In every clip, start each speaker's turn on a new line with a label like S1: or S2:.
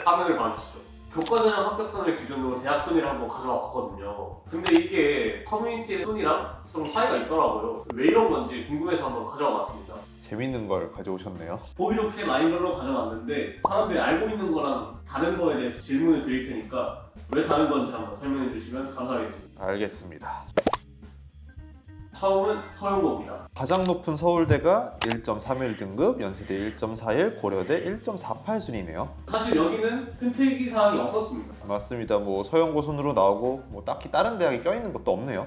S1: 화면을 봐주시죠. 교과전형 합격선을 기준으로 대학 순위를 한번 가져와 봤거든요. 근데 이게 커뮤니티의 순위랑 좀 차이가 있더라고요. 왜 이런 건지 궁금해서 한번 가져와 봤습니다.
S2: 재밌는 걸 가져오셨네요.
S1: 보기 좋게 라인별로 가져왔는데 사람들이 알고 있는 거랑 다른 거에 대해서 질문을 드릴 테니까 왜 다른 건지 한번 설명해 주시면 감사하겠습니다.
S2: 알겠습니다.
S1: 처음은 서영고입니다.
S2: 가장 높은 서울대가 1.31등급, 연세대 1.41, 고려대 1.48 순이네요.
S1: 사실 여기는 흔들기 사항이 없었습니다.
S2: 맞습니다. 뭐 서영고 순으로 나오고 뭐 딱히 다른 대학에 껴있는 것도 없네요.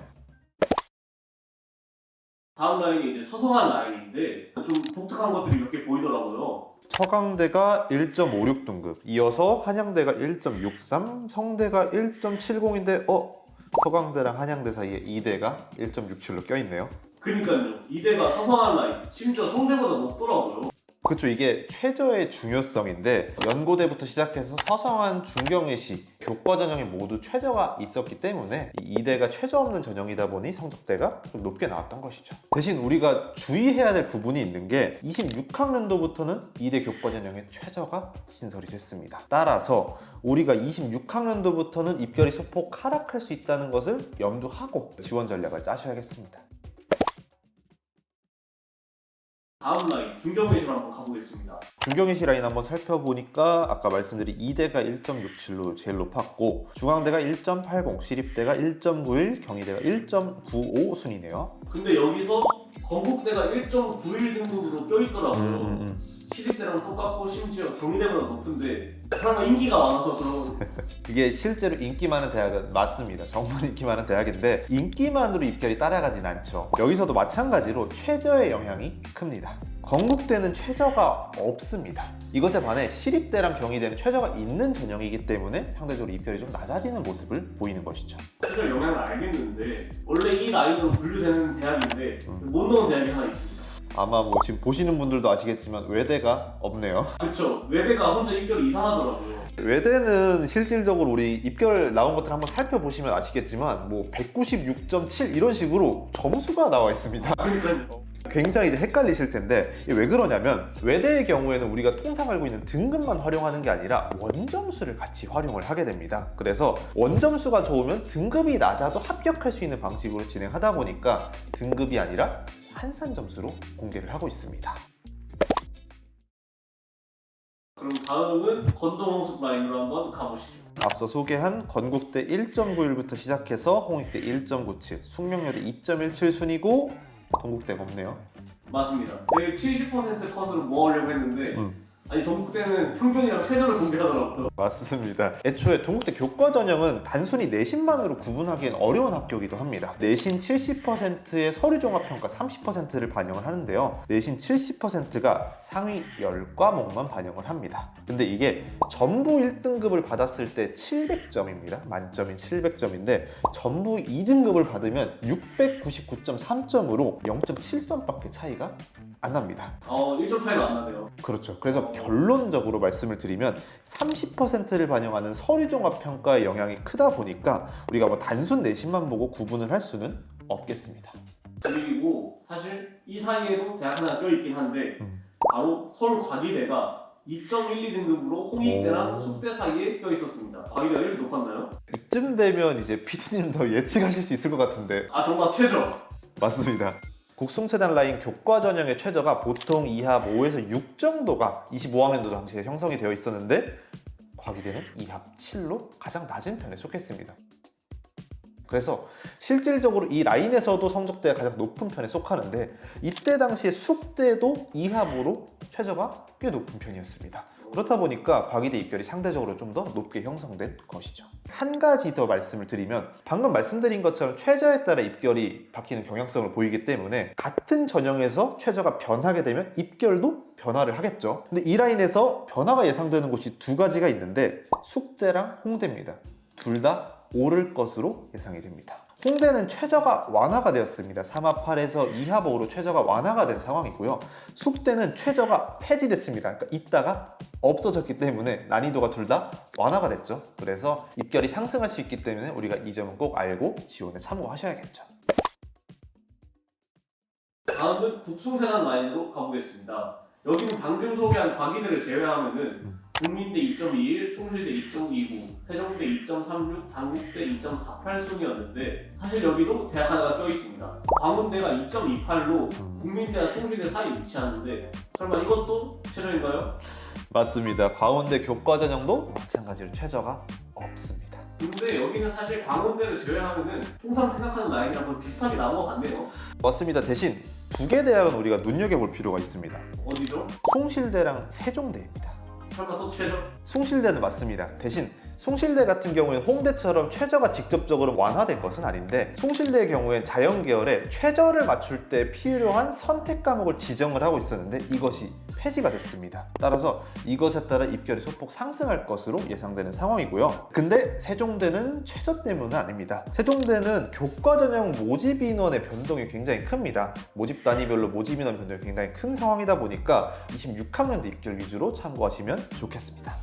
S1: 다음 라인이 이제 서성한 라인인데 좀 독특한 것들이 몇 개 보이더라고요.
S2: 서강대가 1.56등급, 이어서 한양대가 1.63, 성대가 1.70인데 서강대랑 한양대 사이에 이대가 1.67로 껴있네요.
S1: 그니까요. 이대가 서성한 라인, 심지어 성대보다 높더라고요.
S2: 그쵸, 이게 최저의 중요성인데 연고대부터 시작해서 서성한, 중경외시, 교과전형에 모두 최저가 있었기 때문에 이 이대가 최저 없는 전형이다 보니 성적대가 좀 높게 나왔던 것이죠. 대신 우리가 주의해야 될 부분이 있는 게 26학년도부터는 이대 교과전형에 최저가 신설이 됐습니다. 따라서 우리가 26학년도부터는 입결이 소폭 하락할 수 있다는 것을 염두하고 지원 전략을 짜셔야겠습니다.
S1: 다음 라인, 중경외시로 한번 가보겠습니다.
S2: 중경외시 라인 한번 살펴보니까 아까 말씀드린 이대가 1.67로 제일 높았고 중앙대가 1.80, 시립대가 1.91, 경희대가 1.95 순이네요.
S1: 근데 여기서 건국대가 1.91 등급으로 껴있더라고요. 시립대랑 똑같고 심지어 경희대보다 높은데 설마 인기가 많아서 그런
S2: 이게 실제로 인기 많은 대학은 맞습니다. 정말 인기 많은 대학인데 인기만으로 입결이 따라가진 않죠. 여기서도 마찬가지로 최저의 영향이 큽니다. 건국대는 최저가 없습니다. 이것에 반해 시립대랑 경희대는 최저가 있는 전형이기 때문에 상대적으로 입결이 좀 낮아지는 모습을 보이는 것이죠.
S1: 최저 영향을 알겠는데 원래 이 라인으로 분류되는 대학인데 못 넣은 대학이 하나 있습니다.
S2: 아마 뭐 지금 보시는 분들도 아시겠지만 외대가 없네요.
S1: 그쵸. 외대가 혼자 입결이 이상하더라고요.
S2: 외대는 실질적으로 우리 입결 나온 것들 한번 살펴보시면 아시겠지만 뭐 196.7 이런 식으로 점수가 나와 있습니다.
S1: 그러니까요.
S2: 굉장히 이제 헷갈리실 텐데 이게 왜 그러냐면 외대의 경우에는 우리가 통상 알고 있는 등급만 활용하는 게 아니라 원점수를 같이 활용을 하게 됩니다. 그래서 원점수가 좋으면 등급이 낮아도 합격할 수 있는 방식으로 진행하다 보니까 등급이 아니라 환산 점수로 공개를 하고 있습니다.
S1: 그럼 다음은 건동홍숙 라인으로 한번 가보시죠.
S2: 앞서 소개한 건국대 1.91부터 시작해서 홍익대 1.97, 숙명여대 2.17 순이고 동국대가 없네요.
S1: 맞습니다. 저희 70% 컷으로 모으려고 했는데 아니 동국대는 평균이랑 최저를 공개하더라고요.
S2: 맞습니다. 애초에 동국대 교과 전형은 단순히 내신만으로 구분하기엔 어려운 학교이기도 합니다. 내신 70%의 서류종합평가 30%를 반영을 하는데요. 내신 70%가 상위 10과목만 반영을 합니다. 근데 이게 전부 1등급을 받았을 때 700점입니다. 만점인 700점인데 전부 2등급을 받으면 699.3점으로 0.7점밖에 차이가 안 납니다.
S1: 1점 차이도 안 나네요.
S2: 그렇죠. 그래서 결론적으로 말씀을 드리면 30%를 반영하는 서류종합평가의 영향이 크다 보니까 우리가 뭐 단순 내신만 보고 구분을 할 수는 없겠습니다.
S1: 그리고 사실 이 사이에도 대학 하나 껴있긴 한데 바로 서울과기대가 2.12등급으로 홍익대랑 숙대 사이에 껴있었습니다. 과기대가 이렇게 높았나요?
S2: 이쯤 되면 이제 PD님 더 예측하실 수 있을 것 같은데
S1: 정말 최저!
S2: 맞습니다. 국송체단 라인 교과 전형의 최저가 보통 2합 5에서 6 정도가 25학년도 당시에 형성이 되어 있었는데 과기대는 2합 7로 가장 낮은 편에 속했습니다. 그래서 실질적으로 이 라인에서도 성적대가 가장 높은 편에 속하는데 이때 당시에 숙대도 2합으로 최저가 꽤 높은 편이었습니다. 그렇다 보니까 과기대 입결이 상대적으로 좀 더 높게 형성된 것이죠. 한 가지 더 말씀을 드리면 방금 말씀드린 것처럼 최저에 따라 입결이 바뀌는 경향성을 보이기 때문에 같은 전형에서 최저가 변하게 되면 입결도 변화를 하겠죠. 근데 이 라인에서 변화가 예상되는 곳이 두 가지가 있는데 숙대랑 홍대입니다. 둘 다 오를 것으로 예상이 됩니다. 홍대는 최저가 완화가 되었습니다. 3합 8에서 2합 5로 최저가 완화가 된 상황이고요. 숙대는 최저가 폐지됐습니다. 그러니까 있다가 없어졌기 때문에 난이도가 둘 다 완화가 됐죠. 그래서 입결이 상승할 수 있기 때문에 우리가 이 점은 꼭 알고 지원에 참고하셔야겠죠.
S1: 다음은 국송세단 라인으로 가보겠습니다. 여기는 방금 소개한 과기대를 제외하면은 국민대 2.21, 숭실대 2.29, 세종대 2.36, 단국대 2.48 순이었는데 사실 여기도 대학 하나가 껴있습니다. 광운대가 2.28로 국민대와 숭실대 사이 위치하는데 설마 이것도 최저인가요?
S2: 맞습니다. 광운대 교과 전형도 마찬가지로 최저가 없습니다.
S1: 근데 여기는 사실 광운대를 제외하면은 통상 생각하는 라인이랑 거의 비슷하게 나온 것 같네요.
S2: 맞습니다. 대신 두 개 대학은 우리가 눈여겨볼 필요가 있습니다.
S1: 어디죠?
S2: 숭실대랑 세종대입니다.
S1: 설마 또 최저?
S2: 숭실대는 맞습니다. 대신 숭실대 같은 경우에는 홍대처럼 최저가 직접적으로 완화된 것은 아닌데 숭실대의 경우엔 자연계열에 최저를 맞출 때 필요한 선택 과목을 지정을 하고 있었는데 이것이 폐지가 됐습니다. 따라서 이것에 따라 입결이 소폭 상승할 것으로 예상되는 상황이고요. 근데 세종대는 최저 때문은 아닙니다. 세종대는 교과 전형 모집 인원의 변동이 굉장히 큽니다. 모집 단위별로 모집 인원 변동이 굉장히 큰 상황이다 보니까 26학년도 입결 위주로 참고하시면 좋겠습니다.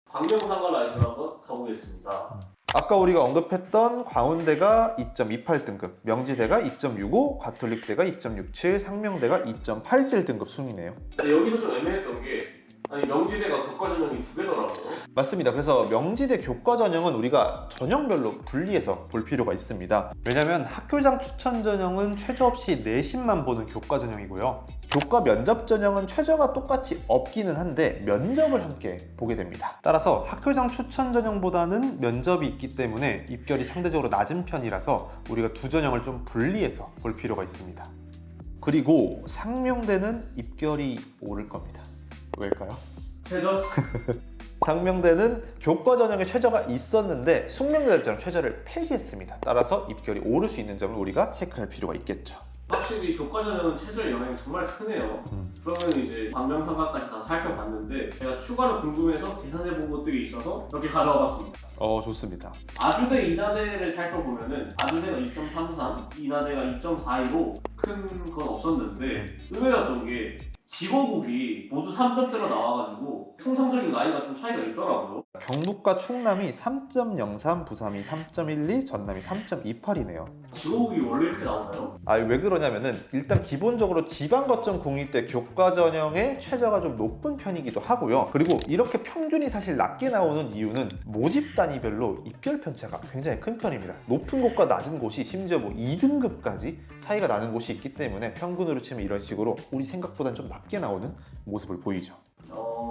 S1: 광명상가 라인으로 한번 가보겠습니다.
S2: 아까 우리가 언급했던 광운대가 2.28등급, 명지대가 2.65, 가톨릭대가 2.67, 상명대가 2.87등급 순이네요.
S1: 근데 여기서 좀 애매했던 게 아니 명지대가 교과 전형이 두 개더라고요.
S2: 맞습니다. 그래서 명지대 교과 전형은 우리가 전형별로 분리해서 볼 필요가 있습니다. 왜냐면 학교장 추천 전형은 최저 없이 내신만 보는 교과 전형이고요. 교과 면접 전형은 최저가 똑같이 없기는 한데 면접을 함께 보게 됩니다. 따라서 학교장 추천 전형보다는 면접이 있기 때문에 입결이 상대적으로 낮은 편이라서 우리가 두 전형을 좀 분리해서 볼 필요가 있습니다. 그리고 상명대는 입결이 오를 겁니다. 왜일까요?
S1: 최저?
S2: 상명대는 교과 전형에 최저가 있었는데 숙명대처럼 최저를 폐지했습니다. 따라서 입결이 오를 수 있는 점을 우리가 체크할 필요가 있겠죠.
S1: 확실히 교과 전형은 최저의 영향이 정말 크네요. 그러면 이제 광명상가까지 다 살펴봤는데 제가 추가로 궁금해서 계산해 본 것들이 있어서 이렇게 가져와 봤습니다.
S2: 좋습니다.
S1: 아주대 인하대를 살펴보면은 아주대가 2.33, 인하대가 2.42로 큰 건 없었는데 의외였던 게 지거국이 모두 3점대로 나와가지고 통상적인 라인과 좀 차이가 있더라고요.
S2: 경북과 충남이 3.03, 부삼이 3.12, 전남이 3.28이네요.
S1: 지거국이 원래 이렇게 나오나요?
S2: 왜 그러냐면은 일단 기본적으로 지방 거점 국립대 교과 전형의 최저가 좀 높은 편이기도 하고요. 그리고 이렇게 평균이 사실 낮게 나오는 이유는 모집 단위별로 입결 편차가 굉장히 큰 편입니다. 높은 곳과 낮은 곳이 심지어 2등급까지 차이가 나는 곳이 있기 때문에 평균으로 치면 이런 식으로 우리 생각보다는 좀 낮게 나오는 모습을 보이죠.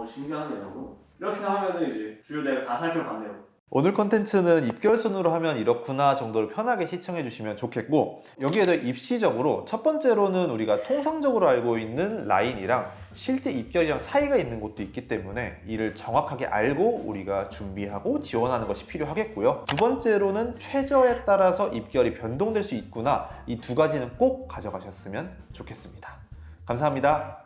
S1: 신기하네요. 이렇게 하면은 이제 주요 대학 다 살펴봤네요.
S2: 오늘 컨텐츠는 입결 순으로 하면 이렇구나 정도로 편하게 시청해 주시면 좋겠고, 여기에 더 입시적으로 첫 번째로는 우리가 통상적으로 알고 있는 라인이랑 실제 입결이랑 차이가 있는 곳도 있기 때문에 이를 정확하게 알고 우리가 준비하고 지원하는 것이 필요하겠고요. 두 번째로는 최저에 따라서 입결이 변동될 수 있구나, 이 두 가지는 꼭 가져가셨으면 좋겠습니다. 감사합니다.